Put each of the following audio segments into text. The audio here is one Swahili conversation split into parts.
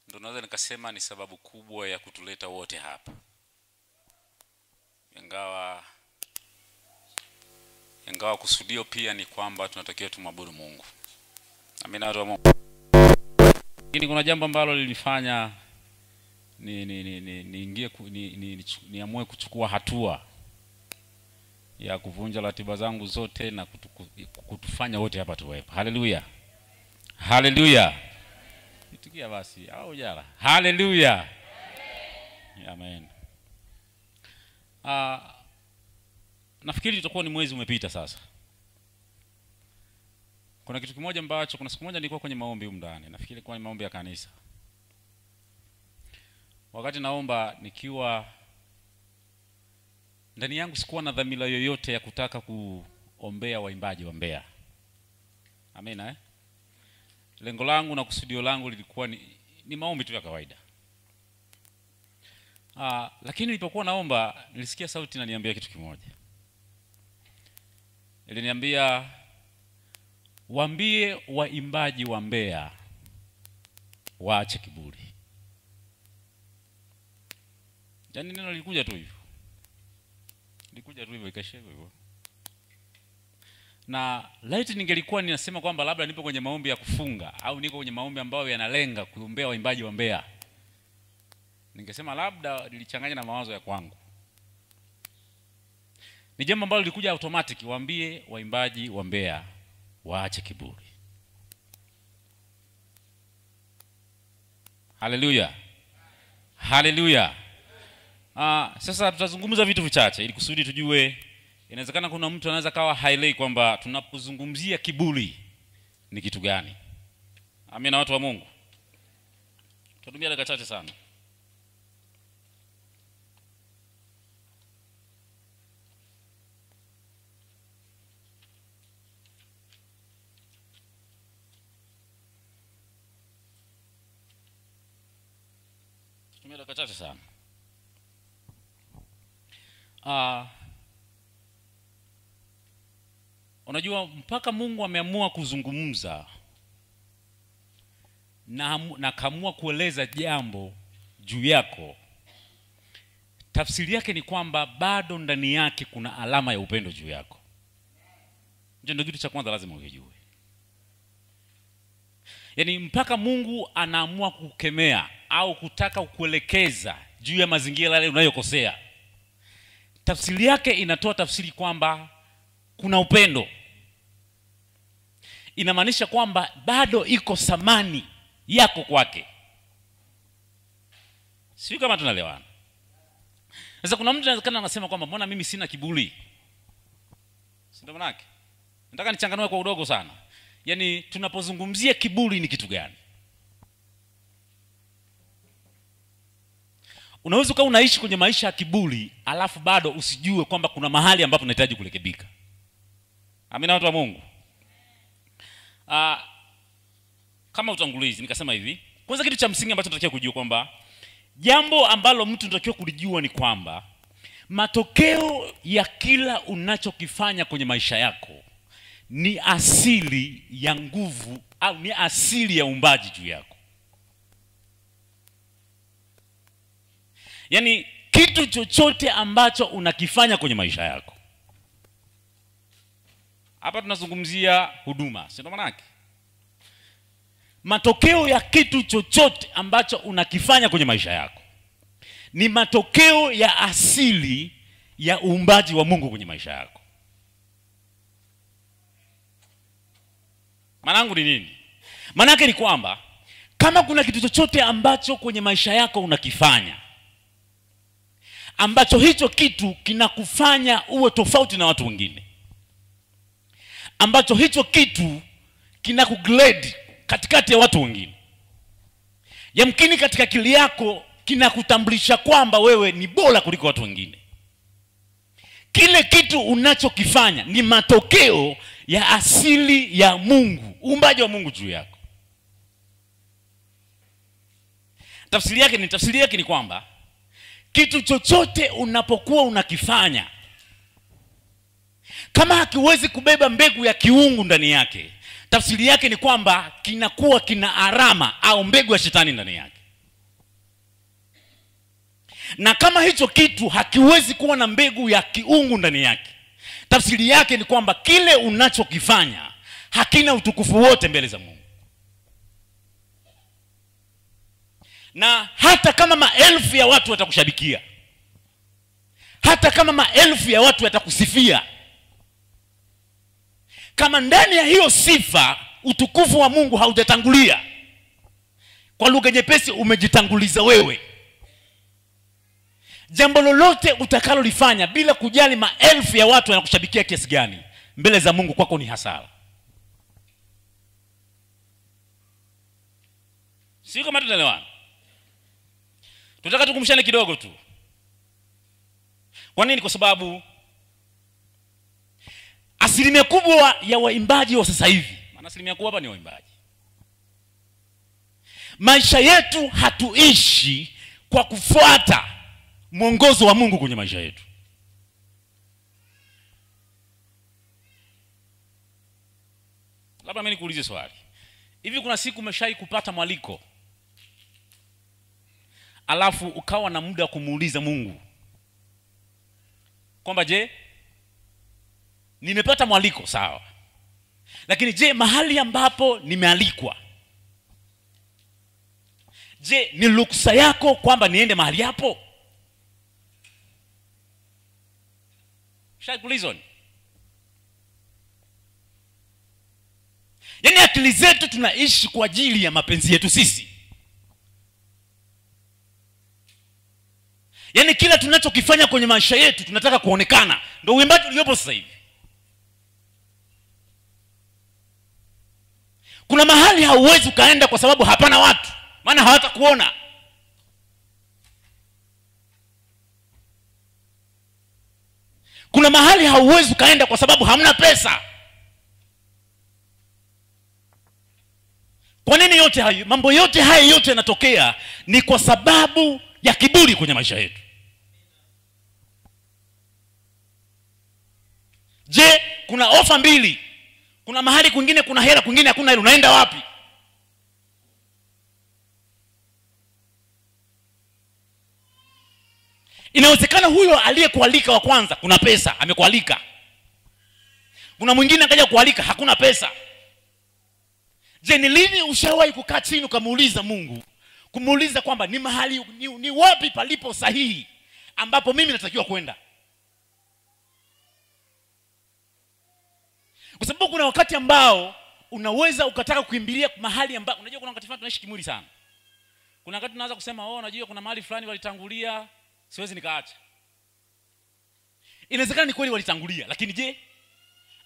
Ndio naweza nikasema ni sababu kubwa ya kutuleta wote hapa. Ingawa kusudio pia ni kwamba tunatakiwa tumwabudu Mungu. Amina watu wa Mungu. Lakini kuna jambo ambalo lilifanya niamue kuchukua hatua ya kuvunja ratiba zangu zote na kutufanya wote hapa tuwepo. Haleluya. Haleluya. Itikia basi au jala. Haleluya. Amen. Nafikiri tutakuwa ni mwezi umepita sasa. Kuna kitu kimoja ambacho kuna siku moja nilikuwa kwenye maombi huko ndani. Nafikiri kwa maombi ya kanisa. Wakati naomba nikiwa ndani yangu sikuwa na dhamira yoyote ya kutaka kuombea waimbaji wa Mbeya. Amina Lengo langu na kusudio langu lilikuwa ni maombi tu ya kawaida. Lakini nilipokuwa naomba nilisikia sauti inaniambia kitu kimoja. Iliniambia waambie waimbaji wa Mbeya waache kiburi. Yaani neno lilikuja tu hivyo. Lilikuja tu hivyo ikaisha hivyo. Na laiti ningelikuwa ninasema kwamba labda nipo kwenye maombi ya kufunga au niko kwenye maombi ambayo yanalenga kuombea waimbaji wa Mbeya, ningesema labda nilichanganya na mawazo ya kwangu. Ni jambo ambalo lilikuja automatic, waambie waimbaji wa Mbeya waache kiburi. Haleluya. Haleluya. Sasa tutazungumza vitu vichache ili kusudi tujue. Inawezekana kuna mtu anaweza kawa highlight kwamba tunapozungumzia kiburi ni kitu gani. Amina watu wa Mungu. Tutumia dakika chache sana. Tutumia dakika chache sana. Unajua mpaka Mungu ameamua kuzungumza na kaamua kueleza jambo juu yako, tafsiri yake ni kwamba bado ndani yake kuna alama ya upendo juu yako. Ndio kitu cha kwanza lazima ujue. Yaani mpaka Mungu anaamua kukemea au kutaka kukuelekeza juu ya mazingira yale unayokosea, tafsiri yake inatoa tafsiri kwamba kuna upendo. Inamaanisha kwamba bado iko thamani yako kwake. Sio kama tunaelewana. Sasa kuna mtu anaweza anasema kwamba mbona mimi sina kiburi? Si ndio manake? Nataka nichanganue kwa udogo sana. Yaani tunapozungumzia kiburi ni kitu gani? Unaweza kuwa unaishi kwenye maisha ya kiburi alafu bado usijue kwamba kuna mahali ambapo unahitaji kurekebika. Amina watu wa Mungu. Kama utangulizi nikasema hivi, kwanza kitu cha msingi ambacho tunatakiwa kujua kwamba jambo ambalo mtu anatakiwa kulijua ni kwamba matokeo ya kila unachokifanya kwenye maisha yako ni asili ya nguvu au ni asili ya uumbaji juu yako. Yaani kitu chochote ambacho unakifanya kwenye maisha yako. Hapa tunazungumzia huduma, si ndio manake? Matokeo ya kitu chochote ambacho unakifanya kwenye maisha yako ni matokeo ya asili ya uumbaji wa Mungu kwenye maisha yako. Manangu ni nini? Manake ni kwamba kama kuna kitu chochote ambacho kwenye maisha yako unakifanya ambacho hicho kitu kinakufanya uwe tofauti na watu wengine, ambacho hicho kitu kinakugrade katikati ya watu wengine, yamkini katika akili yako kinakutambulisha kwamba wewe ni bora kuliko watu wengine, kile kitu unachokifanya ni matokeo ya asili ya Mungu, uumbaji wa Mungu juu yako. Tafsiri yake ni kwamba kitu chochote unapokuwa unakifanya, kama hakiwezi kubeba mbegu ya kiungu ndani yake, tafsiri yake ni kwamba kinakuwa kina arama au mbegu ya shetani ndani yake. Na kama hicho kitu hakiwezi kuwa na mbegu ya kiungu ndani yake, tafsiri yake ni kwamba kile unachokifanya hakina utukufu wote mbele za Mungu. Na hata kama maelfu ya watu watakushabikia, hata kama maelfu ya watu watakusifia, kama ndani ya hiyo sifa utukufu wa Mungu haujatangulia, kwa lugha nyepesi umejitanguliza wewe, jambo lolote utakalolifanya bila kujali maelfu ya watu wanakushabikia kiasi gani, mbele za Mungu kwako ni hasara. Sio kama tunaelewana? Tunataka tukumshane kidogo tu. Kwa nini? Kwa sababu asilimia kubwa ya waimbaji wa sasa hivi, maana asilimia kubwa hapa ni waimbaji, maisha yetu hatuishi kwa kufuata mwongozo wa Mungu kwenye maisha yetu. Labda mimi nikuulize swali. Hivi kuna siku umeshai kupata mwaliko, alafu ukawa na muda wa kumuuliza Mungu kwamba je, nimepata mwaliko sawa, lakini je, mahali ambapo nimealikwa, je, ni ruksa yako kwamba niende mahali hapo? Shakulizon. Yaani akili zetu tunaishi kwa ajili ya mapenzi yetu sisi. Yaani kila tunachokifanya kwenye maisha yetu tunataka kuonekana. Ndio uimbaji uliopo sasa hivi. Kuna mahali hauwezi ukaenda kwa sababu hapana watu, maana hawatakuona. Kuna mahali hauwezi ukaenda kwa sababu hamna pesa. Kwa nini yote hayo? Mambo yote haya yote yanatokea ni kwa sababu ya kiburi kwenye maisha yetu. Je, kuna ofa mbili. Kuna mahali kwingine kuna hela, kwingine hakuna hela, unaenda wapi? Inawezekana huyo aliyekualika wa kwanza kuna pesa, amekualika. Kuna mwingine akaja kualika, hakuna pesa. Je, ni lini ushawahi kukaa chini ukamuuliza Mungu, kumuuliza kwamba ni mahali ni wapi palipo sahihi ambapo mimi natakiwa kwenda? Kwa sababu kuna wakati ambao unaweza ukataka kukimbilia mahali ambapo unajua, kuna wakati fulani tunaishi kimwili sana. Kuna wakati tunaanza kusema unajua kuna mahali fulani walitangulia, siwezi nikaacha. Inawezekana ni kweli walitangulia, lakini je,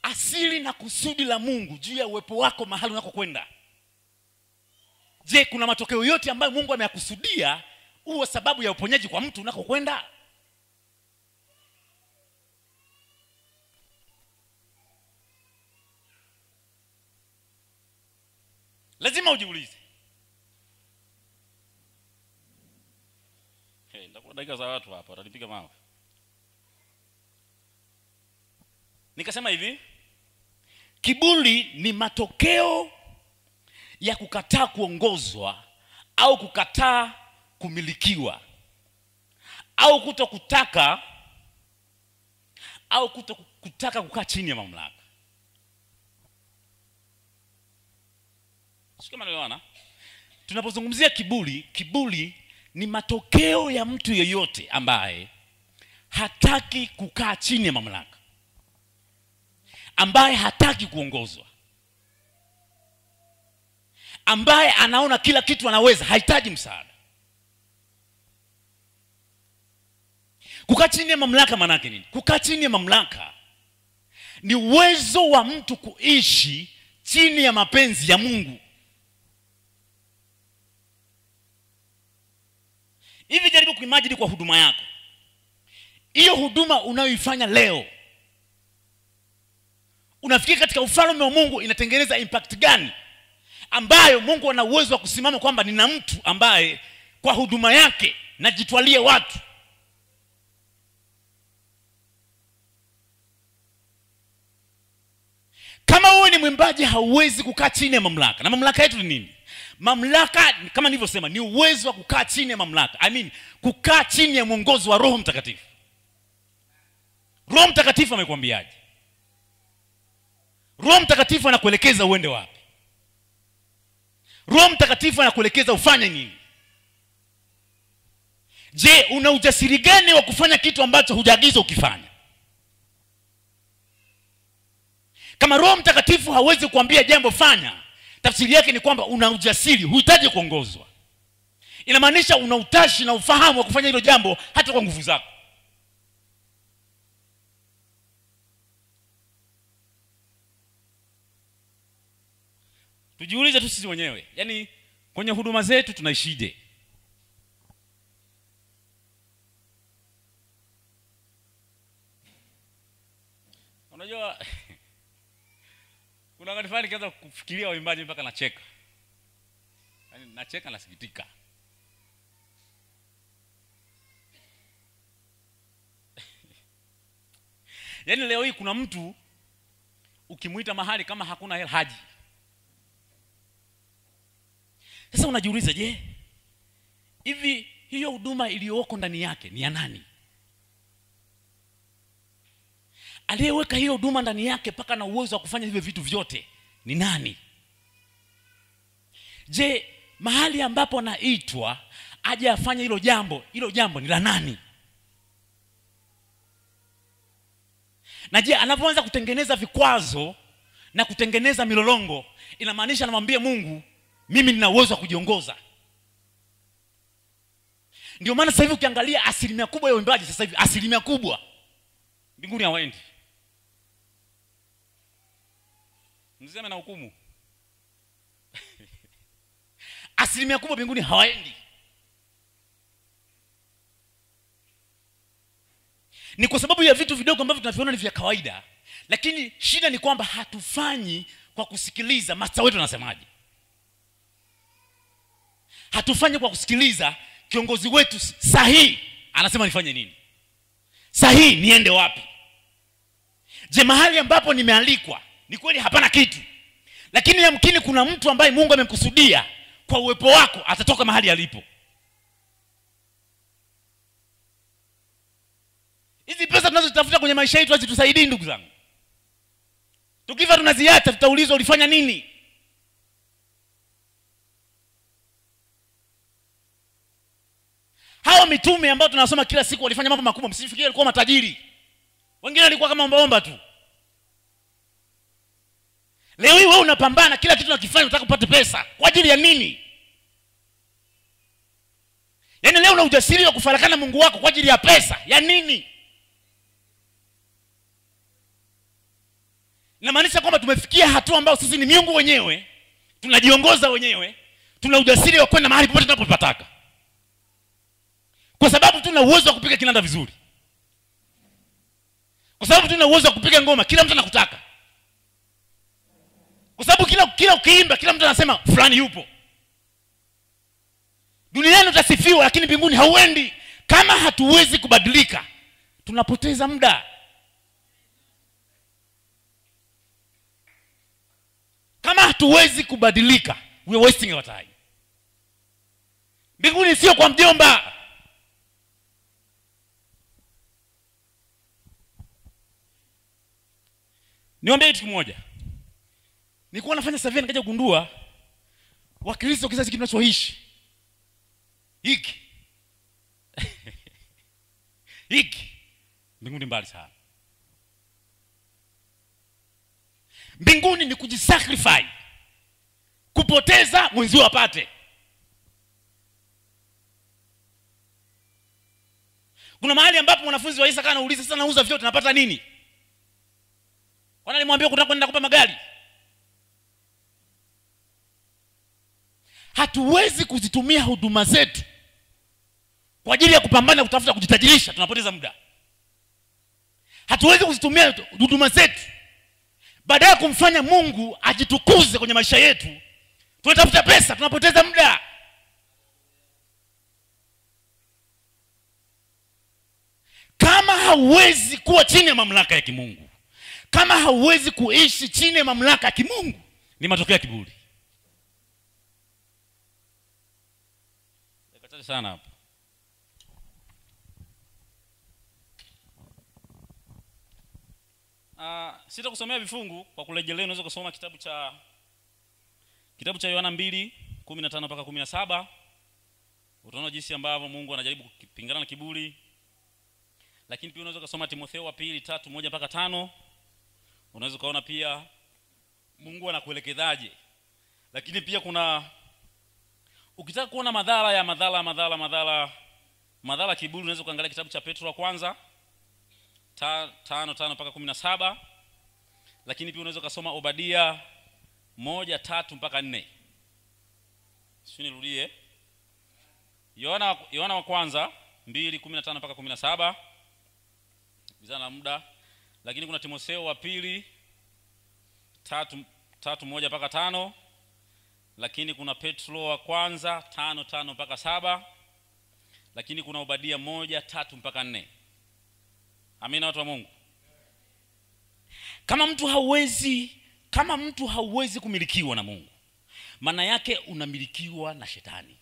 asili na kusudi la Mungu juu ya uwepo wako mahali unakokwenda, je, kuna matokeo yote ambayo Mungu ameyakusudia uwe sababu ya uponyaji kwa mtu unakokwenda? Lazima ujiulize. Ndakuwa dakika za watu hapa watanipiga mawe. Nikasema hivi, kiburi ni matokeo ya kukataa kuongozwa au kukataa kumilikiwa au kutokutaka kukaa chini ya mamlaka. Sio kama unaelewana? Tunapozungumzia kiburi ni matokeo ya mtu yeyote ambaye hataki kukaa chini ya mamlaka, ambaye hataki kuongozwa, ambaye anaona kila kitu anaweza, hahitaji msaada. Kukaa chini ya mamlaka maana yake nini? Kukaa chini ya mamlaka ni uwezo wa mtu kuishi chini ya mapenzi ya Mungu. Hivi jaribu kuimagine kwa huduma yako. Hiyo huduma unayoifanya leo, unafikiri katika ufalme wa Mungu inatengeneza impact gani, ambayo Mungu ana uwezo wa kusimama kwamba nina mtu ambaye kwa huduma yake najitwalie watu. Kama wewe ni mwimbaji, hauwezi kukaa chini ya mamlaka. Na mamlaka yetu ni nini? Mamlaka kama nilivyosema ni uwezo wa kukaa chini ya mamlaka. Kukaa chini ya mwongozo wa Roho Mtakatifu. Roho Mtakatifu amekwambiaje? Roho Mtakatifu anakuelekeza uende wapi? Roho Mtakatifu anakuelekeza ufanye nini? Je, una ujasiri gani wa kufanya kitu ambacho hujaagizwa ukifanya? Kama Roho Mtakatifu hawezi kuambia jambo fanya, tafsiri yake ni kwamba una ujasiri, huhitaji kuongozwa. Inamaanisha una utashi na ufahamu wa kufanya hilo jambo hata kwa nguvu zako. Tujiulize tu sisi wenyewe, yaani kwenye huduma zetu tunaishije? Unajua kuna wakati fulani kianza kufikiria waimbaji mpaka nacheka. Yaani nacheka, nasikitika. Yaani leo hii kuna mtu ukimuita mahali kama hakuna hela haji. Sasa unajiuliza, je, hivi hiyo huduma iliyoko ndani yake ni ya nani? Aliyeweka hiyo huduma ndani yake paka na uwezo wa kufanya hivyo vitu vyote ni nani? Je, mahali ambapo anaitwa aje afanye hilo jambo ni la nani? Na je, anapoanza kutengeneza vikwazo na kutengeneza milolongo, inamaanisha anamwambia Mungu, mimi nina uwezo wa kujiongoza. Ndio maana sasa hivi ukiangalia asilimia kubwa ya waimbaji sasa hivi, asilimia kubwa mbinguni hawaendi. Mzee na hukumu. Asilimia kubwa mbinguni hawaendi. Ni kwa sababu ya vitu vidogo ambavyo tunaviona ni vya kawaida, lakini shida ni kwamba hatufanyi kwa kusikiliza master wetu anasemaje. Hatufanyi kwa kusikiliza kiongozi wetu sahihi anasema nifanye nini, sahihi niende wapi. Je, mahali ambapo nimealikwa ni kweli hapana kitu, lakini yamkini kuna mtu ambaye Mungu amemkusudia kwa uwepo wako atatoka mahali alipo. Hizi pesa tunazotafuta kwenye maisha yetu hazitusaidii ndugu zangu. Tukifa tunaziacha, tutaulizwa ulifanya nini? Hawa mitume ambao tunasoma kila siku walifanya mambo makubwa. Msifikirie walikuwa matajiri. Wengine walikuwa kama ombaomba tu. Leo hii wewe unapambana kila kitu unakifanya unataka kupata pesa. Kwa ajili ya nini? Yaani leo una ujasiri wa kufarakana Mungu wako kwa ajili ya pesa. Ya nini? Inamaanisha kwamba tumefikia hatua ambayo sisi ni miungu wenyewe, tunajiongoza wenyewe, tuna ujasiri wa kwenda mahali popote tunapopataka. Kwa sababu tuna uwezo wa kupiga kinanda vizuri. Kwa sababu tuna uwezo wa kupiga ngoma kila mtu anakutaka. Kwa sababu kila ukiimba kila mtu anasema fulani yupo. Duniani utasifiwa lakini mbinguni hauendi. Kama hatuwezi kubadilika, tunapoteza muda. Kama hatuwezi kubadilika, we are wasting our time. Mbinguni sio kwa mjomba. Niombe kitu kimoja. Nilikuwa nafanya survey nikaja kugundua Wakristo kizazi kinachoishi hiki mbinguni mbali sana. Mbinguni ni kujisacrifice, kupoteza mwenzio apate. Kuna mahali ambapo wanafunzi wa Isa kana uliza sasa nauza vyote napata nini? Wana nilimwambia kutaka kwenda kupa magari. Hatuwezi kuzitumia huduma zetu kwa ajili ya kupambana kutafuta kujitajirisha, tunapoteza muda. Hatuwezi kuzitumia huduma zetu baada ya kumfanya Mungu ajitukuze kwenye maisha yetu, tunatafuta pesa, tunapoteza muda. Kama hauwezi kuwa chini ya mamlaka ya kimungu, Kama hauwezi kuishi chini ya mamlaka ya kimungu, ni matokeo ya kiburi. Nikataje sana hapa. Sitakusomea vifungu kwa kurejelea. Unaweza kusoma kitabu cha Yohana 2:15 mpaka 17. Utaona jinsi ambavyo Mungu anajaribu kupingana na kiburi. Lakini pia unaweza kusoma Timotheo wa 2:3:1 mpaka 5. Unaweza kuona pia Mungu anakuelekezaje. Lakini pia ukitaka kuona madhara kiburi, unaweza kuangalia kitabu cha Petro wa kwanza 5:5 mpaka 17. Lakini pia unaweza kusoma Obadia 1:3 mpaka 4. Nirudie. Yohana wa kwanza 2:15 mpaka 17. Bizana muda. Lakini kuna Timotheo wa pili 3:1 mpaka 5. Lakini kuna Petro wa kwanza 5:5 mpaka 7. Lakini kuna Obadia 1:3 mpaka 4. Amina watu wa Mungu. Kama mtu hauwezi kumilikiwa na Mungu, maana yake unamilikiwa na shetani.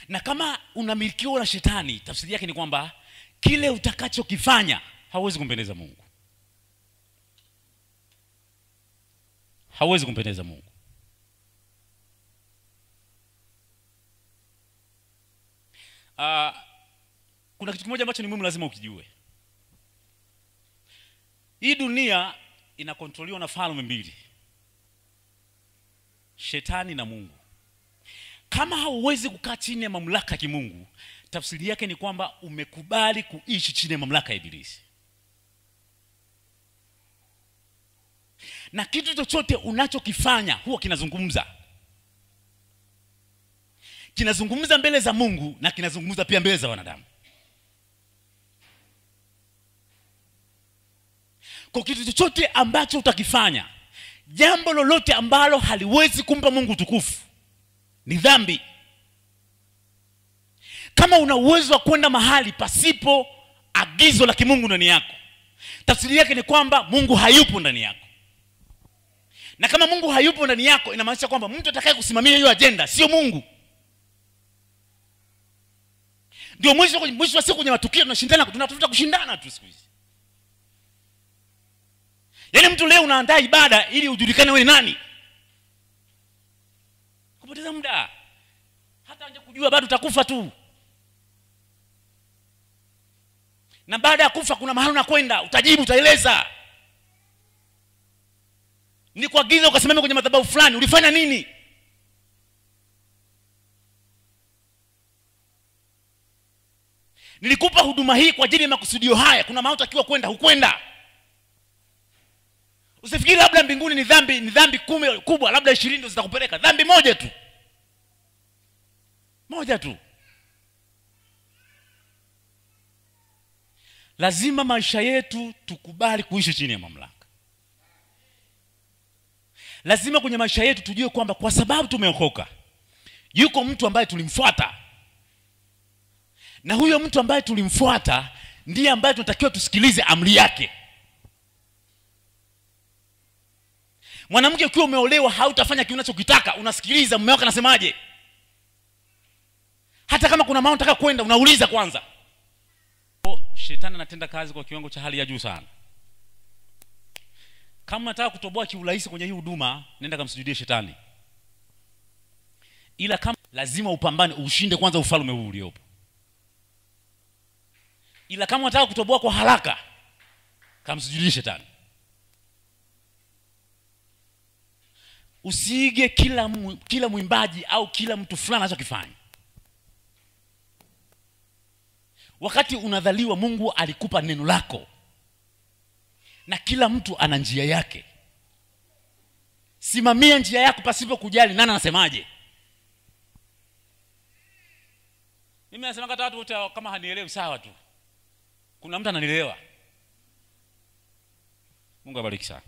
Na kama unamilikiwa na shetani, tafsiri yake ni kwamba kile utakachokifanya hauwezi kumpendeza Mungu. Hauwezi kumpendeza Mungu. Kuna kitu kimoja ambacho ni muhimu lazima ukijue. Hii dunia inakontroliwa na falme mbili, shetani na Mungu. Kama hauwezi kukaa chini ya mamlaka ya kimungu, tafsiri yake ni kwamba umekubali kuishi chini ya mamlaka ya ibilisi. Na kitu chochote unachokifanya huwa kinazungumza mbele za Mungu na kinazungumza pia mbele za wanadamu. Kwa kitu chochote ambacho utakifanya, jambo lolote ambalo haliwezi kumpa Mungu tukufu, ni dhambi. Kama una uwezo wa kwenda mahali pasipo agizo la kimungu ndani yako, tafsiri yake ni kwamba Mungu hayupo ndani yako. Na kama Mungu hayupo ndani yako, inamaanisha kwamba mtu atakaye kusimamia hiyo agenda sio Mungu. Ndio mwisho wa siku kwenye matukio tunatafuta kushindana tu siku hizi. Yaani mtu leo unaandaa ibada ili ujulikane wewe ni nani. Kupoteza muda. Hata anje kujua bado utakufa tu. Na baada ya kufa kuna mahali unakwenda, utajibu, utaeleza. Ni kuagiza ukasimama kwenye madhabahu fulani, ulifanya nini? Nilikupa huduma hii kwa ajili ya makusudio haya, kuna mahali utakiwa kwenda, hukwenda. Usifikiri labda mbinguni ni dhambi 10 kubwa, labda 20 ndio zitakupeleka. Dhambi moja tu. Moja tu. Lazima maisha yetu tukubali kuishi chini ya mamlaka. Lazima kwenye maisha yetu tujue kwamba kwa sababu tumeokoka, yuko mtu ambaye tulimfuata. Na huyo mtu ambaye tulimfuata ndiye ambaye tunatakiwa tusikilize amri yake. Mwanamke ukiwa umeolewa hautafanya kile unachokitaka, unasikiliza mume wako anasemaje. Hata kama kuna mahali unataka kwenda, unauliza kwanza. Shetani anatenda kazi kwa kiwango cha hali ya juu sana. Kama unataka kutoboa kiurahisi kwenye hii huduma, nenda kumsujudie shetani. Ila kama lazima upambane, ushinde kwanza ufalme huu uliopo. Ila kama unataka kutoboa kwa haraka, kamsujudie shetani. Usiige kila mwimbaji au kila mtu fulani anachokifanya. Wakati unadhaliwa, Mungu alikupa neno lako. Na kila mtu ana njia yake. Simamia njia yako pasipo kujali nani anasemaje. Mimi nasema hata watu wote kama hanielewi sawa tu. Kuna mtu ananielewa. Mungu abariki sana.